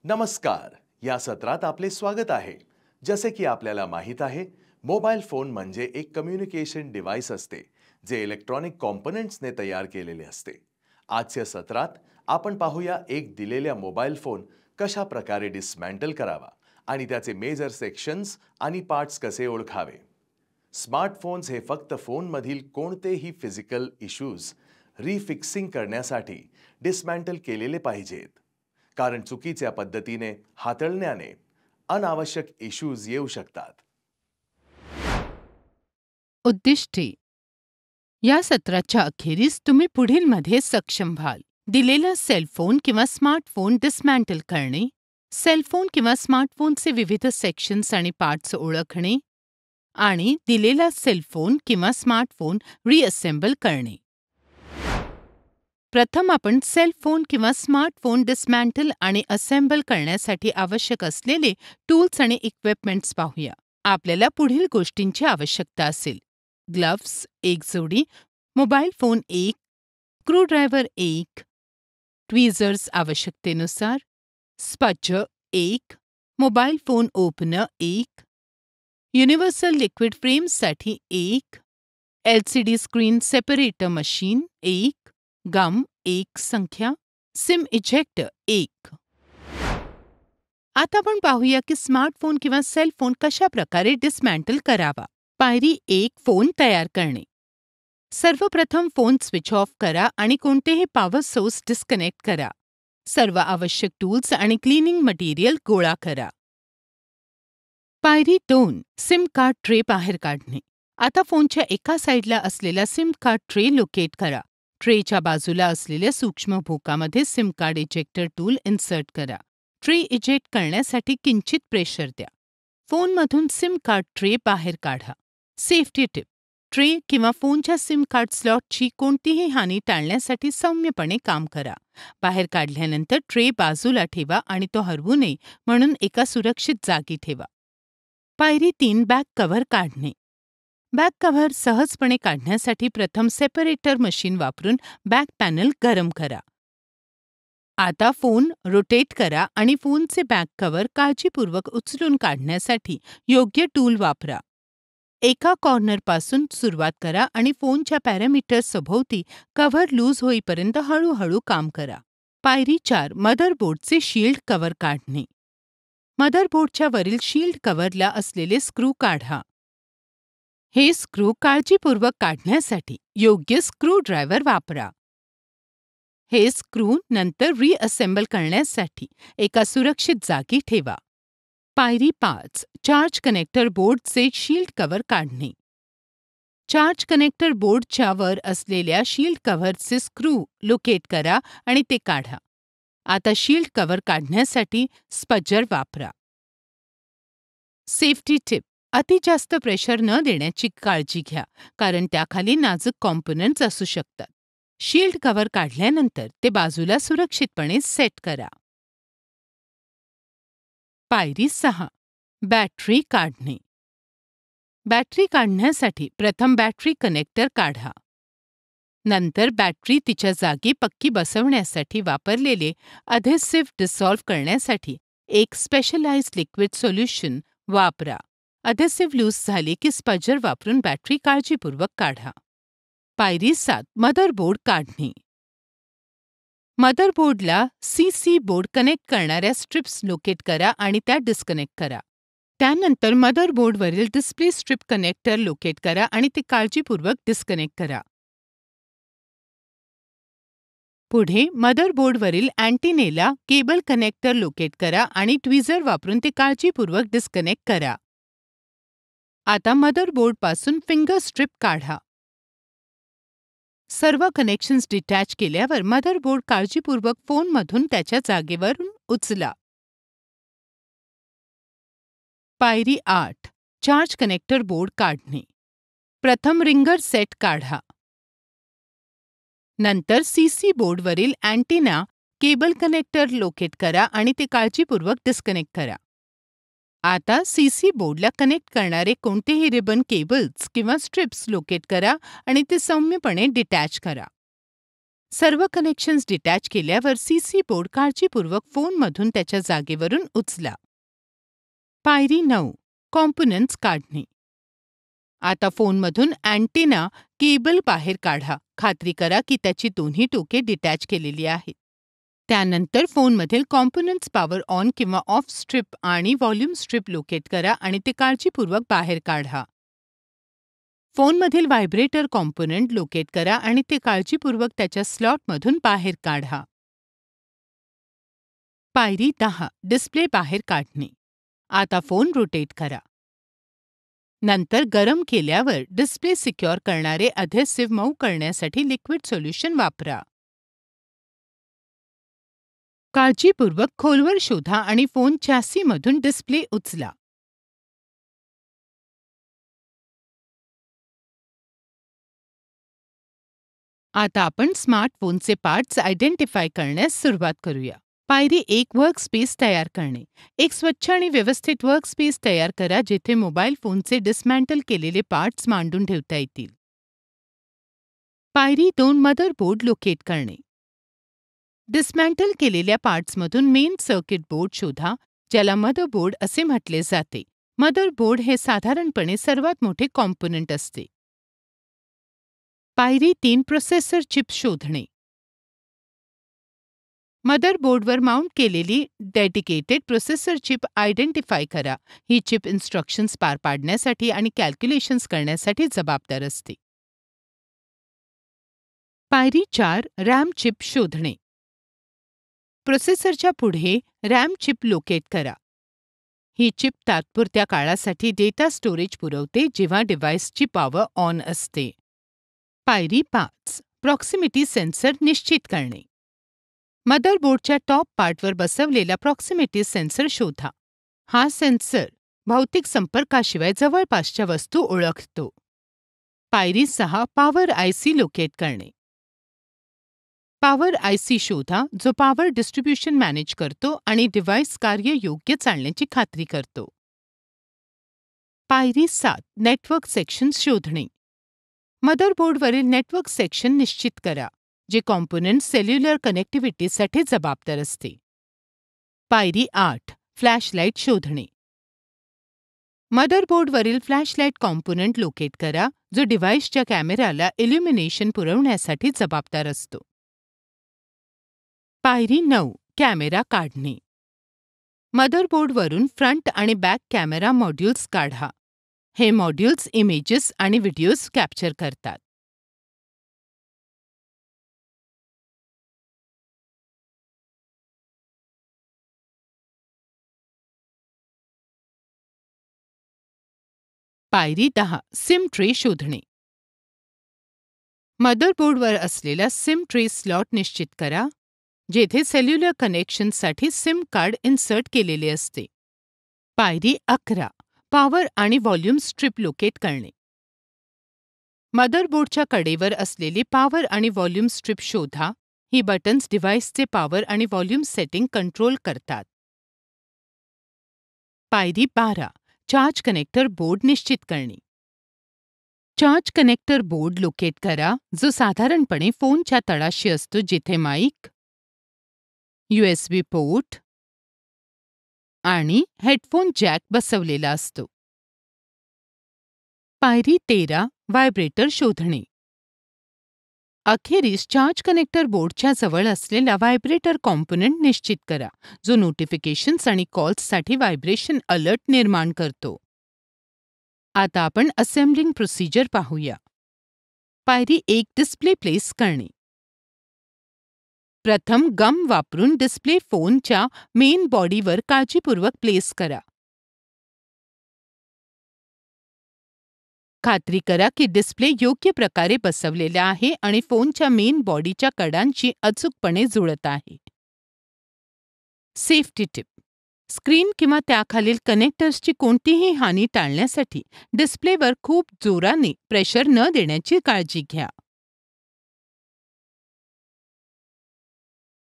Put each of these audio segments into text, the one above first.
नमस्कार. या सत्रात आपले स्वागत आहे. जसे की आपल्याला माहित आहे, मोबाईल फोन म्हणजे एक कम्युनिकेशन डिव्हाइस असते, जे इलेक्ट्रॉनिक कॉम्पोनेंट्सने तयार केलेले असते. आजच्या सत्रात आपण पाहूया एक दिलेल्या मोबाईल फोन कशा प्रकारे डिस्मॅन्टल करावा आणि त्याचे मेजर सेक्शन्स आणि पार्ट्स कसे ओळखावे. स्मार्टफोन्स हे फक्त फोनमधील कोणतेही फिजिकल इश्यूज रिफिक्सिंग करण्यासाठी डिस्मॅन्टल केलेले पाहिजेत, कारण चुकीच्या पद्धतीने हाताळण्याने अनावश्यक इश्यूज येऊ शकतात. उद्दिष्टे. या सत्राच्या अखेरीस तुम्ही पुढीलमध्ये सक्षम व्हाल: दिलेला सेलफोन किंवा स्मार्टफोन डिस्मॅन्टल करणे, सेलफोन किंवा स्मार्टफोनचे विविध सेक्शन्स आणि पार्ट्स ओळखणे, आणि दिलेला सेलफोन किंवा स्मार्टफोन रिअसेंबल करणे. प्रथम आपण सेलफोन किंवा स्मार्टफोन डिस्मॅन्टल आणि असेंबल करण्यासाठी आवश्यक असलेले टूल्स आणि इक्विपमेंट्स पाहूया. आपल्याला पुढील गोष्टींची आवश्यकता असेल: ग्लव्स 1 जोडी, मोबाईल फोन 1, स्क्रूड्रायव्हर 1, ट्विझर्स आवश्यकतेनुसार, spudger 1, mobile phone opener 1, universal liquid फ्रेम्ससाठी 1, LCD screen separator machine 1, gum 1 संख्या, सिम इजेक्टर 1. आता आपण पाहूया की स्मार्टफोन किंवा सेल फोन कशा प्रकारे डिस्मॅन्टल करावा. पायरी 1: फोन तयार करणे. सर्वप्रथम फोन स्विच ऑफ करा आणि कोणतेही पॉवर सोर्स डिस्कनेक्ट करा. सर्व आवश्यक टूल्स आणि क्लिनिंग मटेरियल गोळा करा. पायरी 2: सिम कार्ड ट्रे बाहेर काढणे. आता फोनच्या एका साईडला असलेला सिम कार्ड ट्रे लोकेट करा. ट्रेच्या बाजूला असलेल्या सूक्ष्म भोकामध्ये SIM card ejector tool insert करा. ट्रे इजेक्ट करण्यासाठी किंचित प्रेशर द्या. फोनमधून सिम कार्ड ट्रे बाहेर काढा. सेफ्टी टिप: ट्रे किंवा फोनच्या सिम कार्ड स्लॉटची कोणतीही हानी टाळण्यासाठी सौम्यपणे काम करा. बाहेर काढल्यानंतर ट्रे बाजूला ठेवा आणि तो हरवू नये म्हणून एका सुरक्षित जागी ठेवा. पायरी 3: बॅक कव्हर काढणे. बॅक कव्हर सहजपणे काढण्यासाठी प्रथम सेपरेटर मशीन वापरून बॅक पॅनल गरम करा. आता फोन रोटेट करा आणि फोनचे बॅक कव्हर काळजीपूर्वक उचलून काढण्यासाठी योग्य टूल वापरा. एका कॉर्नरपासून सुरुवात करा आणि फोनच्या पॅरामीटर्स सभोवती कव्हर लूज होईपर्यंत हळूहळू काम करा. पायरी 4: मदरबोर्डचे शील्ड कव्हर काढणे. मदरबोर्डच्या वरील शील्ड कव्हरला असलेले स्क्रू काढा. हे स्क्रू काळजीपूर्वक काढण्यासाठी योग्य स्क्रूड्रायव्हर वापरा. हे स्क्रू नंतर रिअसेंबल करण्यासाठी एका सुरक्षित जागी ठेवा. पायरी 5: चार्ज कनेक्टर बोर्डचे शील्ड कव्हर काढणे. चार्ज कनेक्टर बोर्डच्या वर असलेल्या शील्ड कव्हरचे स्क्रू लोकेट करा आणि ते काढा. आता शील्ड कव्हर काढण्यासाठी स्पंजर वापरा. सेफ्टी टिप: अति जास्त प्रेशर न देण्याची काळजी घ्या, कारण त्याखाली नाजूक कॉम्पोनंट्स असू शकतात. शील्ड कव्हर काढल्यानंतर ते बाजूला सुरक्षितपणे सेट करा. पायरी 6: बॅटरी काढणे. बॅटरी काढण्यासाठी प्रथम बॅटरी कनेक्टर काढा. नंतर बॅटरी तिच्या जागी पक्की बसवण्यासाठी वापरलेले अधेसिव्ह डिसॉल्व्ह करण्यासाठी एक स्पेशलाइज्ड लिक्विड सोल्युशन वापरा. अधेसिव्ह लूज झाले की स्पंजर वापरून बॅटरी काळजीपूर्वक काढा. पायरी 7: मदरबोर्ड काढणे. मदरबोर्डला CC बोर्ड कनेक्ट करणाऱ्या स्ट्रिप्स लोकेट करा आणि त्या डिस्कनेक्ट करा. त्यानंतर मदरबोर्डवरील डिस्प्ले स्ट्रिप कनेक्टर लोकेट करा आणि ते काळजीपूर्वक डिस्कनेक्ट करा. पुढे मदरबोर्डवरील अँटिनेला केबल कनेक्टर लोकेट करा आणि ट्विझर वापरून ते काळजीपूर्वक डिस्कनेक्ट करा. आता मदरबोर्डपासून फिंगर स्ट्रिप काढा. सर्व कनेक्शन्स डिटॅच केल्यावर मदरबोर्ड काळजीपूर्वक फोनमधून त्याच्या जागेवरून उचला. पायरी 8: चार्ज कनेक्टर बोर्ड काढणे. प्रथम रिंगर सेट काढा. नंतर CC बोर्डवरील अँटिना केबल कनेक्टर लोकेट करा आणि ते काळजीपूर्वक डिस्कनेक्ट करा. आता CC बोर्डला कनेक्ट करणारे कोणतेही रिबन केबल्स किंवा स्ट्रिप्स लोकेट करा आणि ते सौम्यपणे डिटॅच करा. सर्व कनेक्शन्स डिटॅच केल्यावर सीसी बोर्ड काळजीपूर्वक फोनमधून त्याच्या जागेवरून उचला. पायरी 9. कॉम्पोनंट्स काढणे. आता फोनमधून अँटेना केबल बाहेर काढा. खात्री करा की त्याची दोन्ही टोके डिटॅच केलेली आहेत. त्यानंतर फोनमधील कॉम्पोनंट्स पॉवर ऑन किंवा ऑफ स्ट्रिप आणि व्हॉल्यूम स्ट्रिप लोकेट करा आणि ते काळजीपूर्वक बाहेर काढा. फोनमधील व्हायब्रेटर कॉम्पोनंट लोकेट करा आणि ते काळजीपूर्वक त्याच्या स्लॉटमधून बाहेर काढा. पायरी 10. डिस्प्ले बाहेर काढणे. आता फोन रोटेट करा. नंतर गरम केल्यावर डिस्प्ले सिक्युअर करणारे अधेसिव्ह मऊ करण्यासाठी लिक्विड सोल्युशन वापरा. काळजीपूर्वक खोलवर शोधा आणि फोन चॅसीमधून डिस्प्ले उचला. आता आपण स्मार्टफोनचे पार्ट्स आयडेंटिफाय करण्यास सुरुवात करूया. पायरी 1. वर्कस्पेस तयार करणे. एक स्वच्छ आणि व्यवस्थित वर्कस्पेस तयार करा जेथे मोबाईल फोनचे डिस्मॅन्टल केलेले पार्ट्स मांडून ठेवता येतील. पायरी 2. मदरबोर्ड लोकेट करणे. डिस्मॅन्टल केलेल्या पार्ट्समधून मेन सर्किट बोर्ड शोधा, ज्याला मदरबोर्ड असे म्हटले जाते. मदरबोर्ड हे साधारणपणे सर्वात मोठे कॉम्पोनंट असते. पायरी 3. प्रोसेसर चिप शोधणे. मदरबोर्डवर माउंट केलेली डेडिकेटेड प्रोसेसर चिप आयडेंटिफाय करा. ही चिप इन्स्ट्रक्शन्स पार पाडण्यासाठी आणि कॅल्क्युलेशन्स करण्यासाठी जबाबदार असते. पायरी 4. रॅम चिप शोधणे. प्रोसेसरच्या पुढे रॅम चिप लोकेट करा. ही चिप तात्पुरत्या काळासाठी डेटा स्टोरेज पुरवते जेव्हा डिव्हाइसची पॉवर ऑन असते. पायरी 5. प्रॉक्सिमिटी सेन्सर निश्चित करणे. मदरबोर्डच्या टॉप पार्टवर बसवलेला प्रॉक्सिमिटी सेन्सर शोधा. हा सेन्सर भौतिक संपर्काशिवाय जवळपासच्या वस्तू ओळखतो. पायरी 6. पॉवर आयसी लोकेट करणे. पॉवर आयसी शोधा जो पॉवर डिस्ट्रीब्युशन मॅनेज करतो आणि डिव्हाइस कार्य योग्य चालण्याची खात्री करतो. पायरी 7. नेटवर्क सेक्शन शोधणे. मदरबोर्डवरील नेटवर्क सेक्शन निश्चित करा, जे कॉम्पोनंट सेल्युलर कनेक्टिव्हिटीसाठी जबाबदार असते. पायरी 8. फ्लॅशलाईट शोधणे. मदरबोर्डवरील फ्लॅशलाईट कॉम्पोनंट लोकेट करा, जो डिव्हाइसच्या कॅमेराला इल्युमिनेशन पुरवण्यासाठी जबाबदार असतो. पायरी 9. कॅमेरा काढणे. मदरबोर्डवरून फ्रंट आणि बॅक कॅमेरा मॉड्यूल्स काढा. हे मॉड्यूल्स इमेजेस आणि व्हिडिओज कॅप्चर करतात. पायरी 10. सिम ट्रे शोधणे. मदरबोर्डवर असलेला सिम ट्रे स्लॉट निश्चित करा, जेथे सेल्युलर कनेक्शनसाठी सिम कार्ड इन्सर्ट केलेले असते. पायरी 11. पॉवर आणि व्हॉल्यूम स्ट्रिप लोकेट करणे. मदरबोर्डच्या कडेवर असलेली पॉवर आणि व्हॉल्यूम स्ट्रिप शोधा. ही बटन्स डिव्हाइसचे पॉवर आणि व्हॉल्यूम सेटिंग कंट्रोल करतात. पायरी 12. चार्ज कनेक्टर बोर्ड निश्चित करणे. चार्ज कनेक्टर बोर्ड लोकेट करा, जो साधारणपणे फोनच्या तळाशी असतो जिथे माईक, USB पोर्ट आणि हेडफोन जॅक बसवलेला असतो. पायरी 13. व्हायब्रेटर शोधणे. अखेरीस चार्ज कनेक्टर बोर्डच्या जवळ असलेला व्हायब्रेटर कॉम्पोनंट निश्चित करा, जो नोटिफिकेशन्स आणि कॉल्ससाठी व्हायब्रेशन अलर्ट निर्माण करतो. आता आपण असेंब्लिंग प्रोसिजर पाहूया. पायरी 1. डिस्प्ले प्लेस करणे. प्रथम गम वापरून डिस्प्ले फोनच्या मेन बॉडीवर काळजीपूर्वक प्लेस करा. खात्री करा की डिस्प्ले योग्य प्रकारे बसवलेला आहे आणि फोनच्या मेन बॉडीच्या कडांशी अचूकपणे जुळत आहे. Safety tip. स्क्रीन किंवा त्याखालील कनेक्टर्सची कोणतीही हानी टाळण्यासाठी डिस्प्लेवर खूप जोराने प्रेशर न देण्याची काळजी घ्या.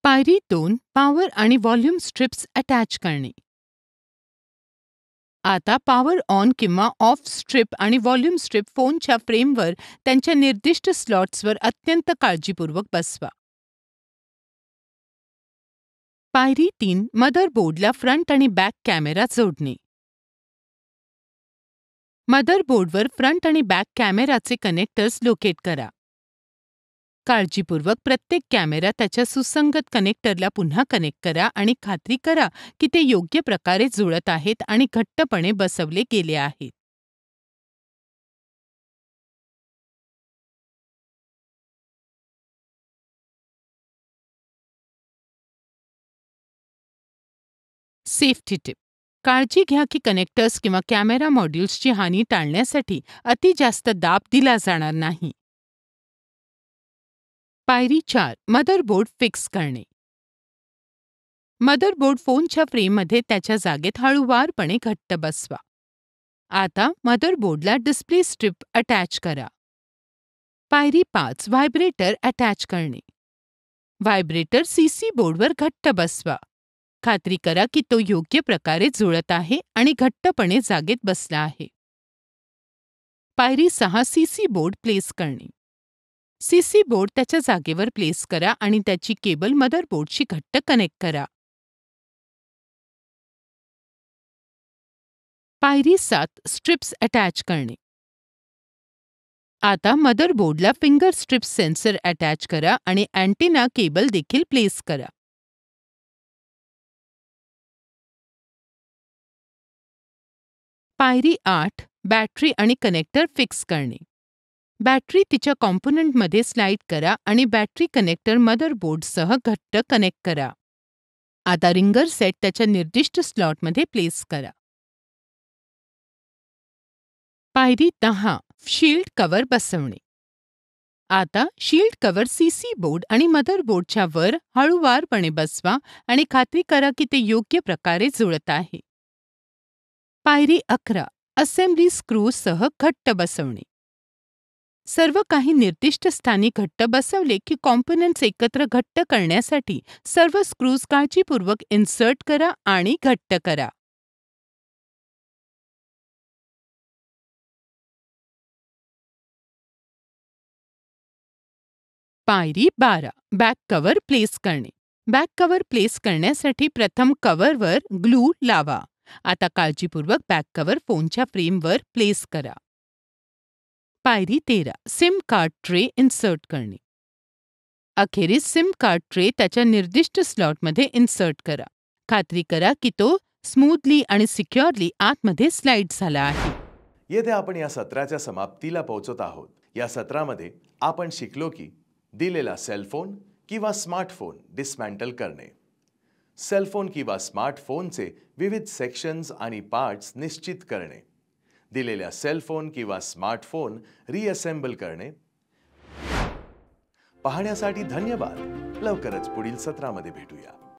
पायरी 2. पॉवर आणि व्हॉल्यूम स्ट्रिप्स अटॅच करणे. आता पॉवर ऑन किंवा ऑफ स्ट्रिप आणि व्हॉल्यूम स्ट्रिप फोनच्या फ्रेमवर त्यांच्या निर्दिष्ट स्लॉट्सवर अत्यंत काळजीपूर्वक बसवा. पायरी 3 मदरबोर्डला फ्रंट आणि बॅक कॅमेरा जोडणे. मदरबोर्डवर फ्रंट आणि बॅक कॅमेराचे कनेक्टर्स लोकेट करा. काळजीपूर्वक प्रत्येक कॅमेरा त्याच्या सुसंगत कनेक्टरला पुन्हा कनेक्ट करा आणि खात्री करा की ते योग्य प्रकारे जुळत आहेत आणि घट्टपणे बसवले गेले आहेत. सेफ्टी टिप: काळजी घ्या की कनेक्टर्स किंवा कॅमेरा मॉड्यूल्सची हानी टाळण्यासाठी अति जास्त दाब दिला जाणार नाही. पायरी 4 मदरबोर्ड फिक्स करणे. मदरबोर्ड फोनच्या फ्रेममध्ये त्याच्या जागेत हळूवारपणे घट्ट बसवा. आता मदरबोर्डला डिस्प्ले स्ट्रिप अटॅच करा. पायरी 5 व्हायब्रेटर अटॅच करणे. व्हायब्रेटर सीसी बोर्डवर घट्ट बसवा. खात्री करा की तो योग्य प्रकारे जुळत आहे आणि घट्टपणे जागेत बसला आहे. पायरी 6 सीसी बोर्ड प्लेस करणे. सीसी बोर्ड त्याच्या जागेवर प्लेस करा आणि त्याची केबल मदरबोर्डशी घट्ट कनेक्ट करा. पायरी 7 स्ट्रिप्स अटॅच करणे. आता मदरबोर्डला फिंगर स्ट्रिप सेन्सर अटॅच करा आणि अँटेना केबल देखील प्लेस करा. पायरी 8 बॅटरी आणि कनेक्टर फिक्स करणे. बॅटरी तिच्या कॉम्पोनंटमध्ये स्लाइड करा आणि बॅटरी कनेक्टर मदरबोर्डसह घट्ट कनेक्ट करा. आता रिंगर सेट त्याच्या निर्दिष्ट स्लॉटमध्ये प्लेस करा. पायरी 10 शील्ड कव्हर बसवणे. आता शील्ड कव्हर सीसी बोर्ड आणि मदरबोर्डच्या वर हळूवारपणे बसवा आणि खात्री करा की ते योग्य प्रकारे जुळत आहे. पायरी 11 असेंब्ली स्क्रूसह घट्ट बसवणे. सर्व काही निर्दिष्ट स्थानी घट्ट बसवले की कॉम्पोनंट्स एकत्र घट्ट करण्यासाठी सर्व स्क्रूज काळजीपूर्वक इन्सर्ट करा आणि घट्ट करा. पायरी 12 बॅक कव्हर प्लेस करणे. बॅक कव्हर प्लेस करण्यासाठी प्रथम कव्हरवर ग्लू लावा. आता काळजीपूर्वक बॅक कव्हर फोनच्या फ्रेमवर प्लेस करा. पायरी 13 सिम कार्ड ट्रे इन्सर्ट करणे. अखेरीस सिम कार्ड ट्रे त्याच्या निर्दिष्ट स्लॉटमध्ये इन्सर्ट करा. खात्री करा की तो स्मूथली आणि सिक्युअरली आतमध्ये स्लाइड झाला आहे. येथे आपण या सत्राच्या समाप्तीला पोहोचत आहोत. या सत्रामध्ये आपण शिकलो की दिलेला सेलफोन किंवा स्मार्टफोन डिस्मॅन्टल करणे, सेलफोन किंवा स्मार्टफोनचे विविध सेक्शन्स आणि पार्ट्स निश्चित करणे, दिलेल्या सेलफोन किंवा स्मार्टफोन रिअसेंबल करणे. पाहण्यासाठी धन्यवाद. लवकरच पुढील सत्रामध्ये भेटूया.